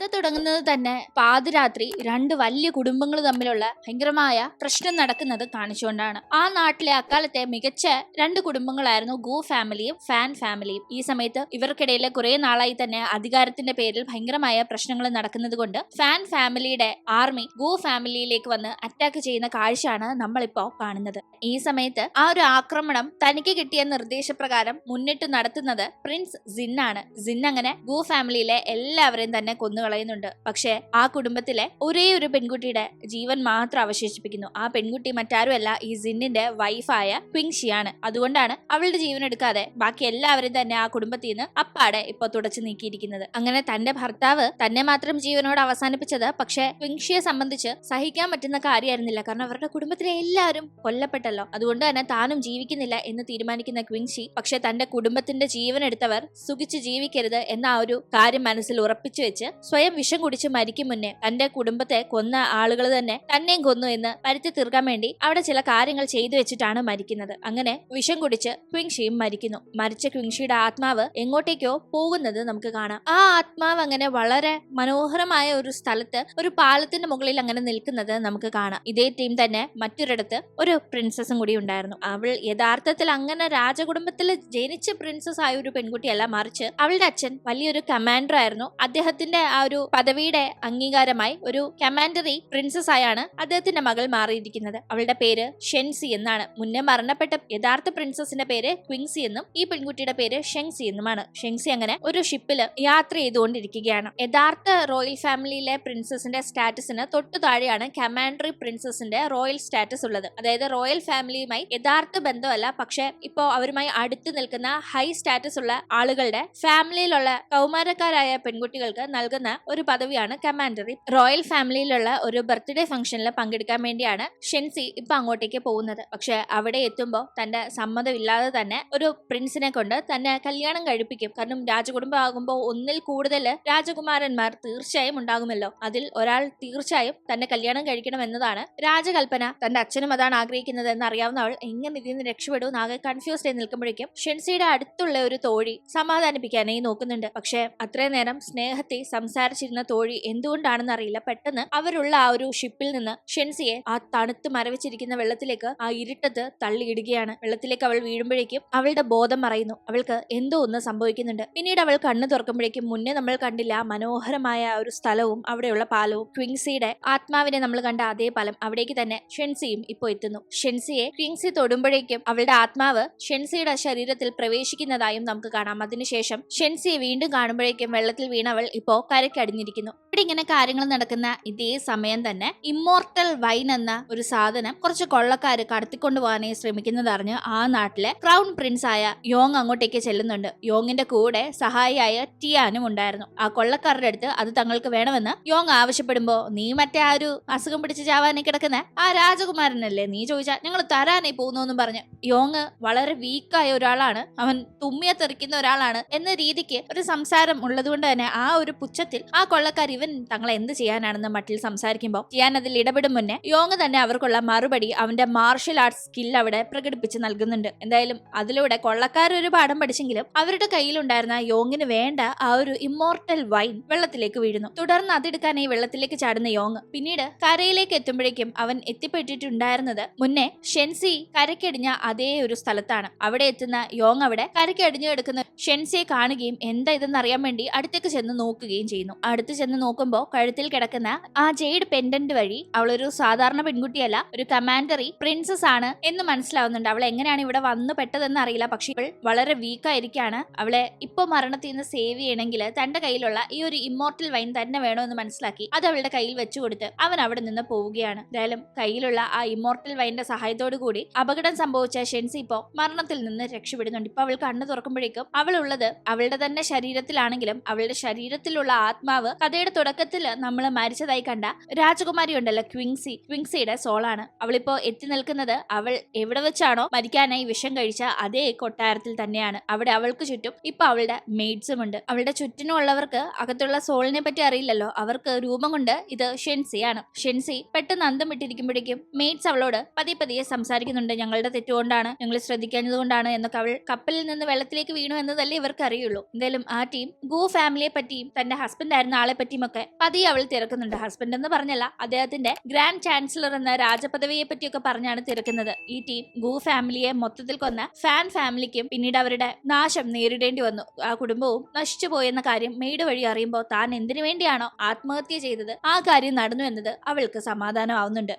കഥ തുടങ്ങുന്നത് തന്നെ പാതിരാത്രി രണ്ട് വലിയ കുടുംബങ്ങൾ തമ്മിലുള്ള ഭയങ്കരമായ പ്രശ്നം നടക്കുന്നത് കാണിച്ചുകൊണ്ടാണ്. ആ നാട്ടിലെ അക്കാലത്തെ മികച്ച രണ്ട് കുടുംബങ്ങളായിരുന്നു ഗോ ഫാമിലിയും ഫാൻ ഫാമിലിയും. ഈ സമയത്ത് ഇവർക്കിടയിൽ കുറെ നാളായി തന്നെ അധികാരത്തിന്റെ പേരിൽ ഭയങ്കരമായ പ്രശ്നങ്ങൾ നടക്കുന്നത് കൊണ്ട് ഫാൻ ഫാമിലിയുടെ ആർമി ഗോ ഫാമിലിയിലേക്ക് വന്ന് അറ്റാക്ക് ചെയ്യുന്ന കാഴ്ചയാണ് നമ്മളിപ്പോ കാണുന്നത്. ഈ സമയത്ത് ആ ഒരു ആക്രമണം തനിക്ക് കിട്ടിയ നിർദ്ദേശപ്രകാരം മുന്നിട്ട് നടത്തുന്നത് പ്രിൻസ് സിൻ ആണ്. സിൻ അങ്ങനെ ഗോ ഫാമിലിയിലെ എല്ലാവരെയും തന്നെ കൊന്നുകളയുന്നുണ്ട്. പക്ഷെ ആ കുടുംബത്തിലെ ഒരേ ഒരു പെൺകുട്ടിയുടെ ജീവൻ മാത്രം അവശേഷിപ്പിക്കുന്നു. ആ പെൺകുട്ടി മറ്റാരുമല്ല, ഈ സിന്നിന്റെ വൈഫായ ക്വിങ്ഷിയാണ്. അതുകൊണ്ടാണ് അവളുടെ ജീവൻ എടുക്കാതെ ബാക്കി എല്ലാവരും തന്നെ ആ കുടുംബത്തിൽ നിന്ന് അപ്പാടെ ഇപ്പൊ തുടച്ചു നീക്കിയിരിക്കുന്നത്. അങ്ങനെ തന്റെ ഭർത്താവ് തന്നെ മാത്രം ജീവനോട് അവസാനിപ്പിച്ചത് പക്ഷെ ക്വിങ്ഷിയെ സംബന്ധിച്ച് സഹിക്കാൻ പറ്റുന്ന കാര്യമായിരുന്നില്ല. കാരണം അവരുടെ കുടുംബത്തിലെ എല്ലാവരും കൊല്ലപ്പെട്ടല്ലോ. അതുകൊണ്ട് തന്നെ താനും ജീവിക്കുന്നില്ല എന്ന് തീരുമാനിക്കുന്ന ക്വിങ്ഷി പക്ഷെ തന്റെ കുടുംബത്തിന്റെ ജീവൻ എടുത്തവർ സുഖിച്ച് ജീവിക്കരുത് എന്ന ആ ഒരു കാര്യം മനസ്സിൽ ഉറപ്പിച്ചു വെച്ച് സ്വയം വിഷം കുടിച്ച് മരിക്കും മുന്നേ തന്റെ കുടുംബത്തെ കൊന്ന ആളുകൾ തന്നെ തന്നെയും കൊന്നു എന്ന് വരുത്തി തീർക്കാൻ വേണ്ടി അവിടെ ചില കാര്യങ്ങൾ ചെയ്തു വെച്ചിട്ടാണ് മരിക്കുന്നത്. അങ്ങനെ വിഷം കുടിച്ച് ക്വിങ്ഷിയും മരിക്കുന്നു. മരിച്ച ക്വിങ്ഷിയുടെ ആത്മാവ് എങ്ങോട്ടേക്കോ പോകുന്നത് നമുക്ക് കാണാം. ആ ആത്മാവ് അങ്ങനെ വളരെ മനോഹരമായ ഒരു സ്ഥലത്ത് ഒരു പാലത്തിന്റെ മുകളിൽ അങ്ങനെ നിൽക്കുന്നത് നമുക്ക് കാണാം. ഇതേ ടീം തന്നെ മറ്റൊരിടത്ത് ഒരു പ്രിൻസസും കൂടി ഉണ്ടായിരുന്നു. അവൾ യഥാർത്ഥത്തിൽ അങ്ങനെ രാജകുടുംബത്തിൽ ജനിച്ച പ്രിൻസസ് ആയ ഒരു പെൺകുട്ടിയല്ല, മറിച്ച് അവളുടെ അച്ഛൻ വലിയൊരു കമാൻഡർ ആയിരുന്നു. അദ്ദേഹത്തിന്റെ ആ ഒരു പദവിയുടെ അംഗീകാരമായി ഒരു കമാൻഡറി പ്രിൻസസ് ആയാണ് അദ്ദേഹത്തിന്റെ മകൾ മാറിയിരിക്കുന്നത്. അവളുടെ പേര് ഷെൻസി എന്നാണ്. മുന്നേ മരണപ്പെട്ട യഥാർത്ഥ പ്രിൻസസിന്റെ പേര് ക്വിങ്സി എന്നും ഈ പെൺകുട്ടിയുടെ പേര് ഷെങ്സി എന്നുമാണ്. ഷെങ്സി അങ്ങനെ ഒരു ഷിപ്പില് യാത്ര ചെയ്തുകൊണ്ടിരിക്കുകയാണ്. യഥാർത്ഥ റോയൽ ഫാമിലിയിലെ പ്രിൻസസിന്റെ സ്റ്റാറ്റസിന് തൊട്ടു താഴെയാണ് കമാൻഡറി പ്രിൻസസിന്റെ റോയൽ സ്റ്റാറ്റസ് ഉള്ളത്. അതായത് റോയൽ ഫാമിലിയുമായി യഥാർത്ഥ ബന്ധമല്ല, പക്ഷെ ഇപ്പോ അവരുമായി അടുത്ത് നിൽക്കുന്ന ഹൈ സ്റ്റാറ്റസ് ഉള്ള ആളുകളുടെ ഫാമിലിയിലുള്ള കൗമാരക്കാരായ പെൺകുട്ടികൾക്ക് നൽകുന്ന ഒരു പദവിയാണ് കമാൻഡറി. റോയൽ ഫാമിലിയിലുള്ള ഒരു ബർത്ത്ഡേ ഫംഗ്ഷനിൽ പങ്കെടുക്കാൻ വേണ്ടിയാണ് ഷെൻസി ഇപ്പൊ അങ്ങോട്ടേക്ക് പോകുന്നത്. പക്ഷെ അവിടെ എത്തുമ്പോൾ തന്റെ സമ്മതമില്ലാതെ തന്നെ ഒരു പ്രിൻസിനെ കൊണ്ട് തന്നെ കല്യാണം കഴിപ്പിക്കും. കാരണം രാജകുടുംബം ആകുമ്പോൾ ഒന്നിൽ കൂടുതൽ രാജകുമാരന്മാർ തീർച്ചയായും ഉണ്ടാകുമല്ലോ. അതിൽ ഒരാൾ തീർച്ചയായും തന്നെ കല്യാണം കഴിക്കണം എന്നതാണ് രാജകൽപ്പന. തന്റെ അച്ഛനും അതാണ് ആഗ്രഹിക്കുന്നത് എന്നറിയാവുന്ന അവൾ എങ്ങനെ ഇതിൽ നിന്ന് രക്ഷപ്പെടും ആകെ കൺഫ്യൂസ്ഡ് ആയി നിൽക്കുമ്പോഴേക്കും ഷെൻസിയുടെ അടുത്തുള്ള ഒരു തോഴി സമാധാനിപ്പിക്കാനായി നോക്കുന്നുണ്ട്. പക്ഷെ അത്രയും നേരം സ്നേഹത്തെ സംസാരിച്ചിരുന്ന തോഴി എന്തുകൊണ്ടാണെന്ന് അറിയില്ല, പെട്ടെന്ന് അവരുള്ള ആ ഒരു ഷിപ്പിൽ നിന്ന് ഷെൻസിയെ ആ തണുത്ത് മരവിച്ചിരിക്കുന്ന വെള്ളത്തിലേക്ക് ആ ഇരുട്ടത്ത് തള്ളിയിടുകയാണ്. വെള്ളത്തിലേക്ക് അവൾ വീഴുമ്പോഴേക്കും അവളുടെ ബോധം മറയുന്നു. അവൾക്ക് എന്തോ ഒന്ന് സംഭവിക്കുന്നുണ്ട്. പിന്നീട് അവൾ കണ്ണു തുറക്കുമ്പോഴേക്കും മുന്നേ നമ്മൾ കണ്ടില്ല മനോഹരമായ ഒരു സ്ഥലവും അവിടെയുള്ള പാലവും ക്വിങ്സിയുടെ ആത്മാവിനെ നമ്മൾ കണ്ട അതേ പാലം, അവിടേക്ക് തന്നെ ഷെൻസിയും ഇപ്പോൾ എത്തുന്നു. ഷെൻസിയെ ക്വിങ്സി തൊടുമ്പോഴേക്കും അവളുടെ ആത്മാവ് ഷെൻസിയുടെ ശരീരത്തിൽ പ്രവേശിക്കുന്നതായും നമുക്ക് കാണാം. അതിനുശേഷം ഷെൻസിയെ വീണ്ടും കാണുമ്പോഴേക്കും വെള്ളത്തിൽ വീണവൾ ഇപ്പോ കരക്കടിഞ്ഞിരിക്കുന്നു. ഇവിടെ ഇങ്ങനെ കാര്യങ്ങൾ നടക്കുന്ന ഇതേ സമയം തന്നെ ഇമ്മോർട്ടൽ വൈൻ എന്ന ഒരു സാധനം കുറച്ച് കൊള്ളക്കാര് കടത്തിക്കൊണ്ടുപോകാനായി ശ്രമിക്കുന്നതറിഞ്ഞ് ആ നാട്ടിലെ ക്രൗൺ പ്രിൻസ് ആയ യോങ് അങ്ങോട്ടേക്ക് ചെല്ലുന്നുണ്ട്. യോങ്ങിന്റെ കൂടെ സഹായിയായ ടിയാനും ഉണ്ടായിരുന്നു. ആ കൊള്ളക്കാരുടെ അടുത്ത് അത് തങ്ങൾക്ക് വേണമെന്ന് യോങ് ആവശ്യപ്പെടുമ്പോ, നീ മറ്റേ ആ ഒരു അസുഖം പിടിച്ച് ചാവാനായി കിടക്കുന്ന ആ രാജകുമാരനല്ലേ, നീ ചോദിച്ചാൽ ഞങ്ങൾ തരാനായി പോകുന്നു പറഞ്ഞ് യോങ് വളരെ വീക്കായ ഒരാളാണ്, അവൻ തുമ്മിയ തെറിക്കുന്ന ഒരാളാണ് എന്ന രീതിക്ക് ഒരു സംസാരം ഉള്ളതുകൊണ്ട് തന്നെ ആ ഒരു പുച്ഛത്തിൽ ആ കൊള്ളക്കാർ ഇവൻ തങ്ങളെ എന്ത് ചെയ്യാനാണെന്ന് മട്ടിൽ സംസാരിക്കുമ്പോൾ ടിയാൻ അതിൽ ഇടപെടും മുന്നേ യോങ് തന്നെ അവർക്കുള്ള മറുപടി അവന്റെ മാർഷൽ ആർട്സ് സ്കിൽ അവിടെ പ്രകടിപ്പിച്ച് നൽകുന്നുണ്ട്. എന്തായാലും അതിലൂടെ കൊള്ളക്കാർ ഒരു പാഠം പഠിച്ചെങ്കിലും അവരുടെ കയ്യിലുണ്ടായിരുന്ന യോങ്ങിന് വേണ്ട ആ ഒരു ഇമ്മോർട്ടൽ വൈൻ വെള്ളത്തിലേക്ക് വീഴുന്നു. തുടർന്ന് അതെടുക്കാനായി വെള്ളത്തിലേക്ക് ചാടുന്ന യോങ് പിന്നീട് കരയിലേക്ക് എത്തുമ്പോഴേക്കും അവൻ എത്തിപ്പെട്ടിട്ടുണ്ടായിരുന്നത് മുന്നേ ഷെൻസി കരക്കടിഞ്ഞ അതേ ഒരു സ്ഥലത്താണ്. അവിടെ എത്തുന്ന യോങ് അവിടെ കരക്കടിഞ്ഞു കിടക്കുന്ന ഷെൻസിയെ കാണുകയും എന്താ ഇതെന്ന് അറിയാൻ വേണ്ടി അടുത്തേക്ക് ചെന്ന് നോക്കുകയും ചെയ്യുന്നു. അടുത്ത് ചെന്ന് നോക്കുമ്പോൾ കഴുത്തിൽ കിടക്കുന്ന ആ ജെയ്ഡ് പെൻഡന്റ് വഴി അവളൊരു സാധാരണ പെൺകുട്ടിയല്ല, ഒരു കമാൻഡറി പ്രിൻസസ് ആണ് എന്ന് മനസ്സിലാവുന്നുണ്ട്. അവൾ എങ്ങനെയാണ് ഇവിടെ വന്നു പെട്ടതെന്ന് അറിയില്ല. പക്ഷെ ഇവൾ വളരെ വീക്കായിരിക്കാണ്. അവളെ ഇപ്പൊ മരണത്തിൽ നിന്ന് സേവ് ചെയ്യണമെങ്കിൽ തന്റെ കയ്യിലുള്ള ഈ ഒരു ഇമ്മോർട്ടൽ വൈൻ തന്നെ വേണമെന്ന് മനസ്സിലാക്കി അത് അവളുടെ കയ്യിൽ വെച്ചു കൊടുത്ത് അവൻ അവിടെ നിന്ന് പോവുകയാണ്. എന്തായാലും കയ്യിലുള്ള ആ ഇമ്മോർട്ടൽ വൈൻ്റെ സഹായത്തോടു കൂടി അപകടം സംഭവിച്ച ഷെൻസി ഇപ്പോ മരണത്തിൽ നിന്ന് രക്ഷപ്പെടുന്നുണ്ട്. ഇപ്പൊ അവൾ കണ്ണു തുറക്കുമ്പോഴേക്കും അവൾ ഉള്ളത് അവളുടെ തന്നെ ശരീരത്തിലാണെങ്കിലും അവളുടെ ശരീരത്തിലുള്ള ആത്മാവ് കഥയുടെ തുടക്കത്തിൽ നമ്മൾ മരിച്ചതായി കണ്ട രാജകുമാരി ഉണ്ടല്ലോ ക്വിങ്സിയുടെ സോളാണ്. അവളിപ്പോ എത്തി നിൽക്കുന്നത് അവൾ എവിടെ വെച്ചാണോ മരിക്കാനായി വിഷം കഴിച്ച അതേ കൊട്ടാരത്തിൽ തന്നെയാണ്. അവിടെ അവൾക്ക് ചുറ്റും ഇപ്പൊ അവളുടെ മെയ്ഡ്സും ഉണ്ട്. അവളുടെ ചുറ്റിനുമുള്ളവർക്ക് അകത്തുള്ള സോളിനെ പറ്റി അറിയില്ലല്ലോ, അവർക്ക് രൂപം കൊണ്ട് ഇത് ഷെൻസിയാണ്. ഷെൻസി പെട്ടെന്ന് അന്തം വിട്ടിരിക്കുമ്പോഴേക്കും മെയ്ഡ്സ് അവളോട് പതിയെ സംസാരിക്കുന്നുണ്ട്. ഞങ്ങളുടെ തെറ്റുകൊണ്ടാണ്, ഞങ്ങൾ ശ്രദ്ധിക്കാഞ്ഞത് കൊണ്ടാണ് എന്നൊക്കെ. അവൾ കപ്പലിൽ നിന്ന് വെള്ളത്തിലേക്ക് വീണു എന്നതല്ലേ ഇവർക്ക് അറിയുള്ളൂ. എന്തായാലും ആ ടീം ഗോ ഫാമിലിയെ പറ്റിയും തന്റെ ഹസ്ബൻഡ് ഹസ്ബൻഡ് ആയിരുന്ന ആളെ പറ്റിയുമൊക്കെ പതിയെ അവൾ തിരക്കുന്നുണ്ട്. ഹസ്ബൻഡ് എന്ന് പറഞ്ഞല്ല, അദ്ദേഹത്തിന്റെ ഗ്രാൻഡ് ചാൻസലർ എന്ന രാജപദവിയെ പറ്റിയൊക്കെ പറഞ്ഞാണ് തിരക്കുന്നത്. ഈ ടീം ഗൂ ഫാമിലിയെ മൊത്തത്തിൽ കൊന്ന ഫാൻ ഫാമിലിക്കും പിന്നീട് അവരുടെ നാശം നേരിടേണ്ടി വന്നു. ആ കുടുംബവും നശിച്ചു പോയെന്ന കാര്യം മെയ്ഡ് വഴി അറിയുമ്പോൾ താൻ എന്തിനു വേണ്ടിയാണോ ആത്മഹത്യ ചെയ്തത് ആ കാര്യം നടന്നു എന്നത് അവൾക്ക് സമാധാനമാവുന്നുണ്ട്.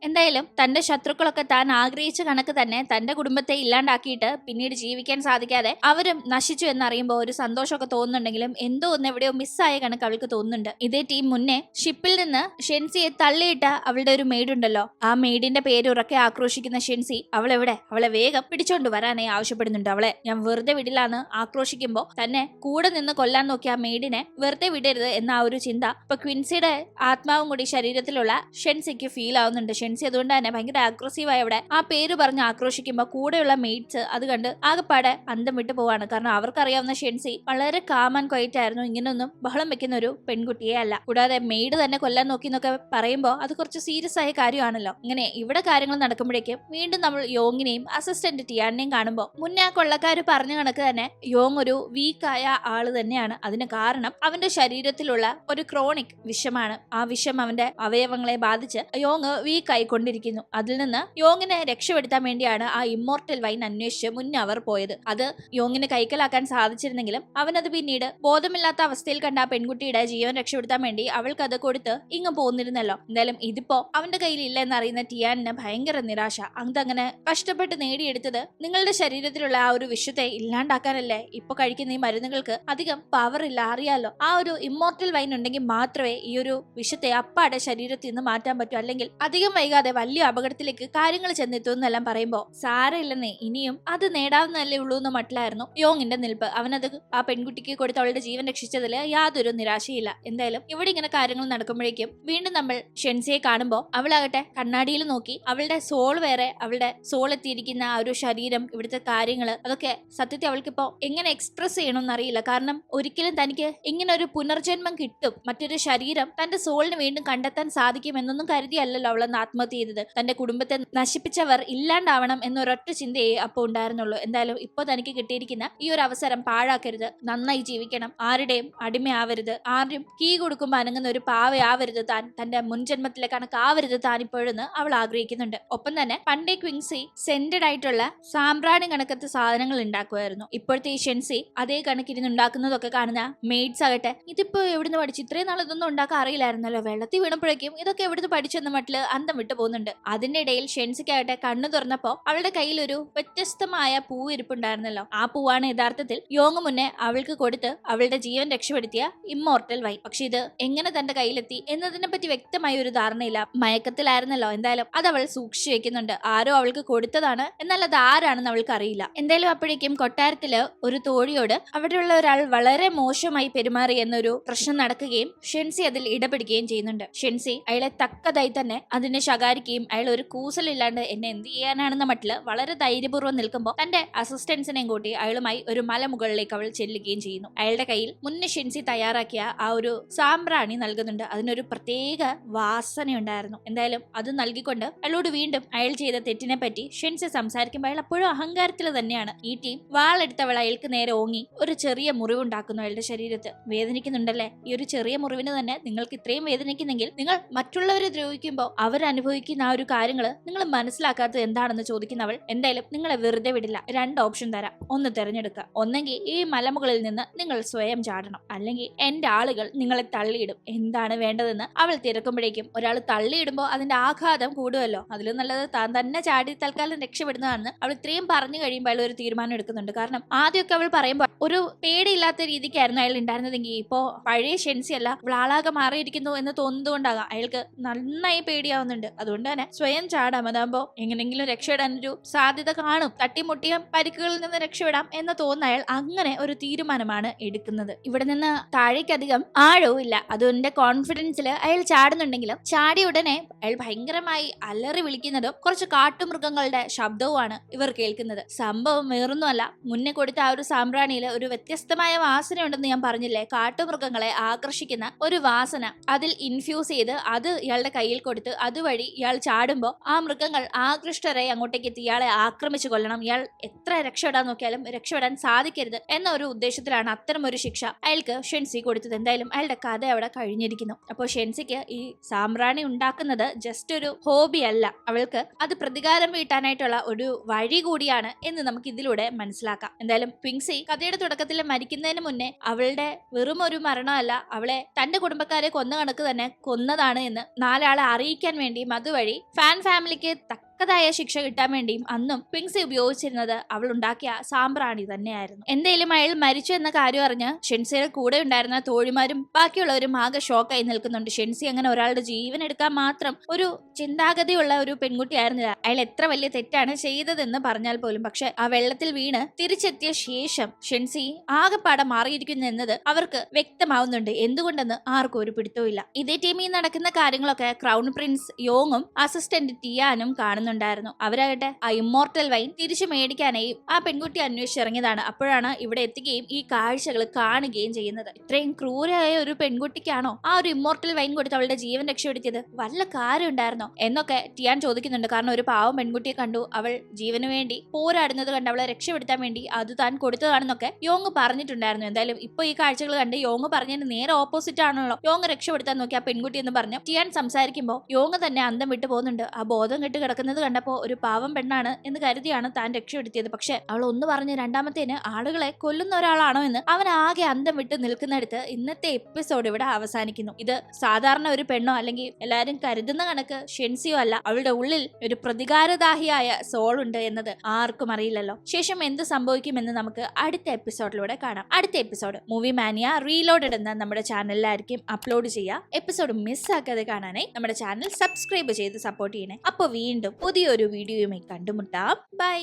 എന്തായാലും തന്റെ ശത്രുക്കളൊക്കെ താൻ ആഗ്രഹിച്ച കണക്ക് തന്നെ തന്റെ കുടുംബത്തെ ഇല്ലാണ്ടാക്കിയിട്ട് പിന്നീട് ജീവിക്കാൻ സാധിക്കാതെ അവരും നശിച്ചു എന്നറിയുമ്പോൾ ഒരു സന്തോഷമൊക്കെ തോന്നുന്നുണ്ടെങ്കിലും എന്തോ ഒന്ന് എവിടെയോ മിസ്സായ കണക്ക് അവൾക്ക് തോന്നുന്നുണ്ട്. ഇതേ ടീം മുന്നേ ഷിപ്പിൽ നിന്ന് ഷെൻസിയെ തള്ളിയിട്ട അവളുടെ ഒരു മെയ്ഡ് ഉണ്ടല്ലോ, ആ മെയ്ഡിന്റെ പേര് ഉറക്കെ ആക്രോശിക്കുന്ന ഷെൻസി അവളെ വേഗം പിടിച്ചോണ്ട് വരാനായി ആവശ്യപ്പെടുന്നുണ്ട്. അവളെ ഞാൻ വെറുതെ വിടില്ലാന്ന് ആക്രോശിക്കുമ്പോൾ തന്നെ കൂടെ നിന്ന് കൊല്ലാൻ നോക്കിയ ആ മെയ്ഡിനെ വെറുതെ വിടരുത് എന്ന ആ ഒരു ചിന്ത ഇപ്പൊ ക്വിൻസിയുടെ ആത്മാവും കൂടി ശരീരത്തിലുള്ള ഷെൻസിക്ക് ഫീൽ ആവുന്നുണ്ട്. ഷെൻസി അതുകൊണ്ട് തന്നെ ഭയങ്കര അഗ്രസീവായി അവിടെ ആ പേര് പറഞ്ഞ് ആക്രോശിക്കുമ്പോൾ കൂടെയുള്ള മെയ്ഡ്സ് അത് കണ്ട് ആകെപ്പാടെ അന്തം വിട്ടു പോവാണ്. കാരണം അവർക്കറിയാവുന്ന ഷെൻസി വളരെ കാം ആൻഡ് ക്വൈറ്റ് ആയിരുന്നു, ഇങ്ങനൊന്നും ബഹളം വെക്കുന്ന ഒരു പെൺകുട്ടിയെ അല്ല. കൂടാതെ മെയ്ഡ് തന്നെ കൊല്ലാൻ നോക്കി എന്നൊക്കെ പറയുമ്പോൾ അത് കുറച്ച് സീരിയസ് ആയ കാര്യമാണല്ലോ. ഇങ്ങനെ ഇവിടെ കാര്യങ്ങൾ നടക്കുമ്പോഴേക്കും വീണ്ടും നമ്മൾ യോങ്ങിനെയും അസിസ്റ്റന്റ് ടിയാനെയും കാണുമ്പോൾ മുന്നേ ആ കൊള്ളക്കാര് പറഞ്ഞ കണക്ക് തന്നെ യോങ് ഒരു വീക്കായ ആള് തന്നെയാണ്. അതിന് കാരണം അവന്റെ ശരീരത്തിലുള്ള ഒരു ക്രോണിക് വിഷമാണ്. ആ വിഷം അവന്റെ അവയവങ്ങളെ ബാധിച്ച് യോങ് വീക്ക് ആയിക്കൊണ്ടിരിക്കുന്നു. അതിൽ നിന്ന് യോങ്ങിനെ രക്ഷപ്പെടുത്താൻ വേണ്ടിയാണ് ആ ഇമ്മോർട്ടൽ വൈൻ അന്വേഷിച്ച് മുന്നേ അവർ പോയത്. അത് യോങ്ങിന് കൈക്കലാക്കാൻ സാധിച്ചിരുന്നെങ്കിലും അവനത് പിന്നീട് ബോധമില്ലാത്ത അവസ്ഥയിൽ കണ്ട ആ പെൺകുട്ടിയുടെ ജീവൻ രക്ഷപ്പെടുത്താൻ വേണ്ടി അവൾക്ക് അത് കൊടുത്ത് ഇങ്ങ് പോന്നിരുന്നല്ലോ. എന്തായാലും ഇതിപ്പോ അവന്റെ കയ്യിൽ ഇല്ല എന്നറിയുന്ന ടിയാനിന് ഭയങ്കര നിരാശ. അതങ്ങനെ കഷ്ടപ്പെട്ട് നേടിയെടുത്തത് നിങ്ങളുടെ ശരീരത്തിലുള്ള ആ ഒരു വിഷത്തെ ഇല്ലാണ്ടാക്കാനല്ലേ. ഇപ്പൊ കഴിക്കുന്ന ഈ മരുന്നുകൾക്ക് അധികം പവർ ഇല്ല, അറിയാലോ. ആ ഒരു ഇമ്മോർട്ടൽ വൈൻ ഉണ്ടെങ്കിൽ മാത്രമേ ഈ ഒരു വിഷത്തെ അപ്പാടെ ശരീരത്തിൽ നിന്ന് മാറ്റാൻ പറ്റൂ, അല്ലെങ്കിൽ അധികം വൈകാതെ വലിയ അപകടത്തിലേക്ക് കാര്യങ്ങൾ ചെന്നെത്തുമെന്നെല്ലാം പറയുമ്പോ സാരമില്ലെന്നേ, ഇനിയും അത് നേടാവുന്നതല്ലേ ഉള്ളൂ എന്ന് മട്ടിലായിരുന്നു യോങ്ങിന്റെ നിൽപ്പ്. അവനത് ആ പെൺകുട്ടിക്ക് കൊടുത്ത് അവളുടെ ജീവൻ രക്ഷിച്ചതിൽ യാതൊരു നിരാശയില്ല. എന്തായാലും ഇവിടെ ഇങ്ങനെ കാര്യങ്ങൾ നടക്കുമ്പോഴേക്കും വീണ്ടും നമ്മൾ ഷെൻസിയെ കാണുമ്പോൾ അവളാകട്ടെ കണ്ണാടിയിൽ നോക്കി അവളുടെ സോൾ വേറെ, അവളുടെ സോൾ എത്തിയിരിക്കുന്ന ആ ഒരു ശരീരം, ഇവിടുത്തെ കാര്യങ്ങള് അതൊക്കെ സത്യത്തിൽ അവൾക്കിപ്പോ എങ്ങനെ എക്സ്പ്രസ് ചെയ്യണമെന്ന് അറിയില്ല. കാരണം ഒരിക്കലും തനിക്ക് ഇങ്ങനെ ഒരു പുനർജന്മം കിട്ടും, മറ്റൊരു ശരീരം തന്റെ സോളിന് വീണ്ടും കണ്ടെത്താൻ സാധിക്കും എന്നൊന്നും കരുതിയല്ലല്ലോ അവളെന്ന് ആത്മഹത്യ ചെയ്തത്. തന്റെ കുടുംബത്തെ നശിപ്പിച്ചവർ ഇല്ലാണ്ടാവണം എന്നൊരൊറ്റ ചിന്തയെ അപ്പൊ ഉണ്ടായിരുന്നുള്ളൂ. എന്തായാലും ഇപ്പൊ തനിക്ക് കിട്ടിയിരിക്കുന്ന ഈ ഒരു അവസരം പാഴാക്കരുത്, നന്നായി ജീവിക്കണം, ആരുടെയും അടിമയാവരുത്, ആരും കീ കൊടുക്കുമ്പോൾ അനങ്ങുന്ന ഒരു പാവയാവരുത് താൻ, തന്റെ മുൻജന്മത്തിലെ കണക്കാവരുത് താൻ ഇപ്പോഴെന്ന് അവൾ ആഗ്രഹിക്കുന്നുണ്ട്. ഒപ്പം തന്നെ പണ്ടേ ക്വിൻസി സെന്റഡ് ആയിട്ടുള്ള സാമ്പ്രാണി കണക്കത്തെ സാധനങ്ങൾ ഉണ്ടാക്കുമായിരുന്നു. ഇപ്പോഴത്തെ ഈ ഷെൻസി അതേ കണക്കിരുന്ന് ഉണ്ടാക്കുന്നതൊക്കെ കാണുന്ന മെയ്ഡ്സ് ആകട്ടെ ഇതിപ്പോ എവിടുന്ന് പഠിച്ചു, ഇത്രയും നാൾ ഇതൊന്നും ഉണ്ടാക്കാൻ അറിയില്ലായിരുന്നല്ലോ, വെള്ളത്തിൽ വീണപ്പോഴേക്കും ഇതൊക്കെ എവിടുന്ന് പഠിച്ചെന്ന മട്ടില് അന്തം വിട്ടു പോകുന്നുണ്ട്. അതിന്റെ ഇടയിൽ ഷെൻസിക്കാകട്ടെ കണ്ണു തുറന്നപ്പോ അവളുടെ കയ്യിൽ ഒരു വ്യത്യസ്തമായ പൂ ഇരിപ്പുണ്ടായിരുന്നല്ലോ. ആ പൂവാണ് യഥാർത്ഥത്തിൽ യോങ് മുന്നേ അവൾക്ക് കൊടുത്ത് അവളുടെ ജീവൻ രക്ഷപ്പെടുത്തിയ ഇമ്മോർട്ടൽ വൈൻ. പക്ഷെ ഇത് എങ്ങനെ തന്റെ കയ്യിലെത്തി എന്നതിനെ പറ്റി വ്യക്തമായ ഒരു ധാരണയില്ല. മയക്കത്തിലായിരുന്നല്ലോ. എന്തായാലും അത് അവൾ സൂക്ഷിച്ചു വെക്കുന്നുണ്ട്. ആരോ അവൾക്ക് കൊടുത്തതാണ്, എന്നാൽ അത് ആരാണെന്ന് അവൾക്ക് അറിയില്ല. എന്തായാലും അപ്പോഴേക്കും കൊട്ടാരത്തില് ഒരു തോഴിയോട് അവിടെയുള്ള ഒരാൾ വളരെ മോശമായി പെരുമാറി എന്നൊരു പ്രശ്നം നടക്കുകയും ഷെൻസി അതിൽ ഇടപെടുകയും ചെയ്യുന്നുണ്ട്. ഷെൻസി അയാളെ തക്കതായി തന്നെ അതിനെ ശകാരിക്കുകയും അയാൾ ഒരു കൂസലില്ലാണ്ട് എന്നെ എന്ത് ചെയ്യാനാണെന്ന മട്ടില് വളരെ ധൈര്യപൂർവ്വം നിൽക്കുമ്പോൾ തന്റെ അസിസ്റ്റൻസിനെയും കൂട്ടി അയാളുമായി ഒരു മലമുകളിലേക്ക് അവൾ ചെല്ലുകയും ചെയ്യുന്നു. അയാളുടെ കയ്യിൽ മുന്നേ ഷെൻസി തയ്യാറാക്കിയ ആ ഒരു സാമ്പ്രാണി നൽകുന്നുണ്ട്. അതിനൊരു പ്രത്യേക വാസനയുണ്ടായിരുന്നു. എന്തായാലും അത് നൽകിക്കൊണ്ട് അയാളോട് വീണ്ടും അയാൾ ചെയ്ത തെറ്റിനെ പറ്റി ഷെൻസി സംസാരിക്കുമ്പോൾ അയാൾ അപ്പോഴും അഹങ്കാരത്തിൽ തന്നെയാണ്. ഈ ടീം വാളെടുത്തവൾ അയാൾക്ക് നേരെ ഓങ്ങി ഒരു ചെറിയ മുറിവുണ്ടാക്കുന്നു അയാളുടെ ശരീരത്തിൽ. വേദനിക്കുന്നുണ്ടല്ലേ? ഈ ഒരു ചെറിയ മുറിവിന് തന്നെ നിങ്ങൾക്ക് ഇത്രയും വേദനിക്കുന്നെങ്കിൽ നിങ്ങൾ മറ്റുള്ളവരെ ദ്രോഹിക്കുമ്പോൾ അവരനുഭവിക്കുന്ന ആ ഒരു കാര്യങ്ങൾ നിങ്ങൾ മനസ്സിലാക്കാത്തത് എന്താണെന്ന് ചോദിക്കുന്നവൾ എന്തായാലും നിങ്ങളെ വെറുതെ വിടില്ല. 2 ഓപ്ഷൻ തരാം, ഒന്ന് തിരഞ്ഞെടുക്കുക. ഒന്നെങ്കിൽ ഈ മലമുകളിൽ നിന്ന് നിങ്ങൾ സ്വയം ചാടണം, അല്ലെങ്കിൽ എന്റെ ആളുകൾ നിങ്ങളെ തള്ളിയിടും. എന്താണ് വേണ്ടതെന്ന് അവൾ തിരക്കുമ്പോഴേക്കും ഒരാൾ തള്ളിയിടുമ്പോൾ അതിന്റെ ആഘാതം കൂടുമല്ലോ, അതിലും നല്ലത് താൻ തന്നെ ചാടി തൽക്കാലം രക്ഷപ്പെടുന്നതാണെന്ന് അവൾ ഇത്രയും പറഞ്ഞു കഴിയുമ്പോൾ അയാൾ ഒരു തീരുമാനം എടുക്കുന്നുണ്ട്. കാരണം ആദ്യമൊക്കെ അവൾ പറയുമ്പോൾ ഒരു പേടിയില്ലാത്ത രീതിക്കായിരുന്നു അയാൾ ഉണ്ടായിരുന്നതെങ്കിൽ ഇപ്പോ പഴയ ഷെൻസി അല്ല, അവൾ ആളാകെ മാറിയിരിക്കുന്നു എന്ന് തോന്നുന്നതുകൊണ്ടാകാം അയാൾക്ക് നന്നായി പേടിയാവുന്നുണ്ട്. അതുകൊണ്ട് തന്നെ സ്വയം ചാടാം, അതാകുമ്പോ എങ്ങനെങ്കിലും രക്ഷപ്പെടാനൊരു സാധ്യത കാണും, തട്ടിമുട്ടിയ പരിക്കുകളിൽ നിന്ന് രക്ഷപ്പെടാം എന്ന് തോന്നുന്ന അയാൾ അങ്ങനെ ഒരു തീരുമാനമാണ് എടുക്കുന്നത്. ഇവിടെ നിന്ന് താഴേക്കധികം ആഴവും ഇല്ല, അതുകൊണ്ട് കോൺഫിഡൻസിൽ അയാൾ ചാടുന്നുണ്ടെങ്കിലും ചാടിയ ഉടനെ അയാൾ ഭയങ്കരമായി അലറി വിളിക്കുന്നതും കുറച്ച് കാട്ടുമൃഗങ്ങളുടെ ശബ്ദവുമാണ് ഇവർ കേൾക്കുന്നത്. സംഭവം വേറൊന്നുമല്ല, മുന്നേ കൊടുത്ത ആ ഒരു സാമ്പ്രാണിയിൽ ഒരു വ്യത്യസ്തമായ വാസന ഉണ്ടെന്ന് ഞാൻ പറഞ്ഞില്ലേ, കാട്ടുമൃഗങ്ങളെ ആകർഷിക്കുന്ന ഒരു വാസന അതിൽ ഇൻഫ്യൂസ് ചെയ്ത് അത് ഇയാളുടെ കയ്യിൽ കൊടുത്ത് അതുവഴി ഇയാൾ ചാടുമ്പോൾ ആ മൃഗങ്ങൾ ആകൃഷ്ടരായി അങ്ങോട്ടേക്ക് എത്തി ഇയാളെ ആക്രമിച്ചു കൊല്ലണം, ഇയാൾ എത്ര രക്ഷപ്പെടാൻ നോക്കിയാലും രക്ഷപ്പെടാൻ സാധിക്കരുത് എന്ന ഒരു ഉദ്ദേശത്തിലാണ് അത്തരം ഒരു ശിക്ഷ അയാൾക്ക് ഷെൻസി കൊടുത്തത്. എന്തായാലും അയാളുടെ കഥ അവിടെ കഴിഞ്ഞിരിക്കുന്നു. അപ്പോൾ ഷെൻസിക്ക് ഈ സാമ്പ്രാണി ഉണ്ടാക്കുന്നത് ജസ്റ്റ് ഒരു ഹോബി അല്ല, അവൾക്ക് അത് പ്രതികാരം വീട്ടാനായിട്ടുള്ള ഒരു വഴി കൂടിയാണ് എന്ന് നമുക്ക് ഇതിലൂടെ മനസ്സിലാക്കാം. എന്തായാലും ട്വിങ്സി കഥയുടെ തുടക്കത്തിൽ മരിക്കുന്നതിന് മുന്നേ അവളുടെ വെറും ഒരു മരണമല്ല, അവളെ തന്റെ കുടുംബക്കാരെ കൊന്ന കണക്ക് തന്നെ കൊന്നതാണ് എന്ന് നാലാളെ അറിയിക്കാൻ വേണ്ടിയും അതുവഴി ഫാൻ ഫാമിലിക്ക് തക്കതായ ശിക്ഷ കിട്ടാൻ വേണ്ടിയും അന്നും ട്വിങ്സി ഉപയോഗിച്ചിരുന്നത് അവൾ ഉണ്ടാക്കിയ സാമ്പ്രാണി തന്നെയായിരുന്നു. എന്തായാലും അയാൾ മരിച്ചു എന്ന കാര്യം അറിഞ്ഞ് ഷെൻസിയുടെ കൂടെ ഉണ്ടായിരുന്ന തോഴിമാരും ബാക്കിയുള്ളവരും ആകെ ഷോക്കായി നിൽക്കുന്നുണ്ട്. ഷെൻസി അങ്ങനെ ഒരാളുടെ ജീവൻ എടുക്കാൻ മാത്രം ഒരു ചിന്താഗതിയുള്ള ഒരു പെൺകുട്ടിയായിരുന്നില്ല. അയാൾ എത്ര വലിയ തെറ്റാണ് ചെയ്തതെന്ന് പറഞ്ഞാൽ പോലും. പക്ഷെ ആ വെള്ളത്തിൽ വീണ് തിരിച്ചെത്തിയ ശേഷം ഷെൻസി ആകെപ്പാടെ മാറിയിരിക്കുന്നു എന്നത് അവർക്ക് വ്യക്തമാവുന്നുണ്ട്. എന്തുകൊണ്ടെന്ന് ആർക്കും ഒരു പിടുത്തവും. ഇതേ ടീമിൽ നടക്കുന്ന കാര്യങ്ങളൊക്കെ ക്രൗൺ പ്രിൻസ് യോങ്ങും അസിസ്റ്റന്റ് ടിയാനും കാണുന്നുണ്ടായിരുന്നു. അവരാകട്ടെ ആ ഇമ്മോർട്ടൽ വൈൻ തിരിച്ചു മേടിക്കാനായി ആ പെൺകുട്ടി അന്വേഷിച്ചിറങ്ങിയതാണ്. അപ്പോഴാണ് ഇവിടെ എത്തുകയും ഈ കാഴ്ചകൾ കാണുകയും ചെയ്യുന്നത്. ഇത്രയും ക്രൂരായ ഒരു പെൺകുട്ടിക്കാണോ ആ ഒരു ഇമ്മോർട്ടൽ വൈൻ കൊടുത്ത് അവളുടെ ജീവൻ രക്ഷപ്പെടുത്തിയത്? വല്ല കാര്യം ഉണ്ടായിരുന്നോ എന്നൊക്കെ ടിയാൻ ചോദിക്കുന്നുണ്ട്. കാരണം ഒരു പാവം പെൺകുട്ടിയെ കണ്ടു, അവൾ ജീവന് വേണ്ടി പോരാടുന്നത് കണ്ട് അവളെ രക്ഷപ്പെടുത്താൻ വേണ്ടി അത് താൻ കൊടുത്തതാണെന്നൊക്കെ യോങ് പറഞ്ഞിട്ടുണ്ടായിരുന്നു. എന്തായാലും ഇപ്പൊ ഈ കാഴ്ചകൾ കണ്ട് യോങ് പറഞ്ഞതിന് നേരെ ഓപ്പോസിറ്റ് ആണല്ലോ യോങ് രക്ഷപ്പെടുത്താൻ നോക്കി ആ പെൺകുട്ടി എന്ന് പറഞ്ഞു ടിയാൻ സംസാരിക്കുമ്പോൾ യോങ് തന്നെ അന്തം വിട്ടു പോകുന്നുണ്ട്. ആ ബോധം കെട്ട് കിടക്കുന്നത് കണ്ടപ്പോ ഒരു പാവം പെണ്ണാണ് എന്ന് കരുതിയാണ് താൻ രക്ഷപ്പെടുത്തിയത്. പക്ഷെ അവൾ ഒന്ന് പറഞ്ഞ് രണ്ടാമത്തേന് ആളുകളെ കൊല്ലുന്ന ഒരാളാണോ എന്ന് അവൻ ആകെ അന്തം വിട്ട് നിൽക്കുന്നിടത്ത് ഇന്നത്തെ എപ്പിസോഡ് ഇവിടെ അവസാനിക്കുന്നു. ഇത് സാധാരണ ഒരു പെണ്ണോ അല്ലെങ്കിൽ എല്ലാരും കരുതുന്ന കണക്ക് ഷെൻസിയോ അല്ല, അവളുടെ ഉള്ളിൽ ഒരു പ്രതികാരദാഹിയായ സോൾ ഉണ്ട് എന്നത് ആർക്കും അറിയില്ലല്ലോ. ശേഷം എന്ത് സംഭവിക്കുമെന്ന് നമുക്ക് അടുത്ത എപ്പിസോഡിലൂടെ കാണാം. അടുത്ത എപ്പിസോഡ് മൂവി മാനിയ റീലോഡഡ് എന്ന നമ്മുടെ ചാനലിലായിരിക്കും അപ്ലോഡ് ചെയ്യുക. എപ്പിസോഡ് മിസ്സാക്കാതെ കാണാനായി നമ്മുടെ ചാനൽ സബ്സ്ക്രൈബ് ചെയ്ത് സപ്പോർട്ട് ചെയ്യണേ. അപ്പോൾ വീണ്ടും പുതിയൊരു വീഡിയോയുമായി കണ്ടുമുട്ടാം. ബൈ.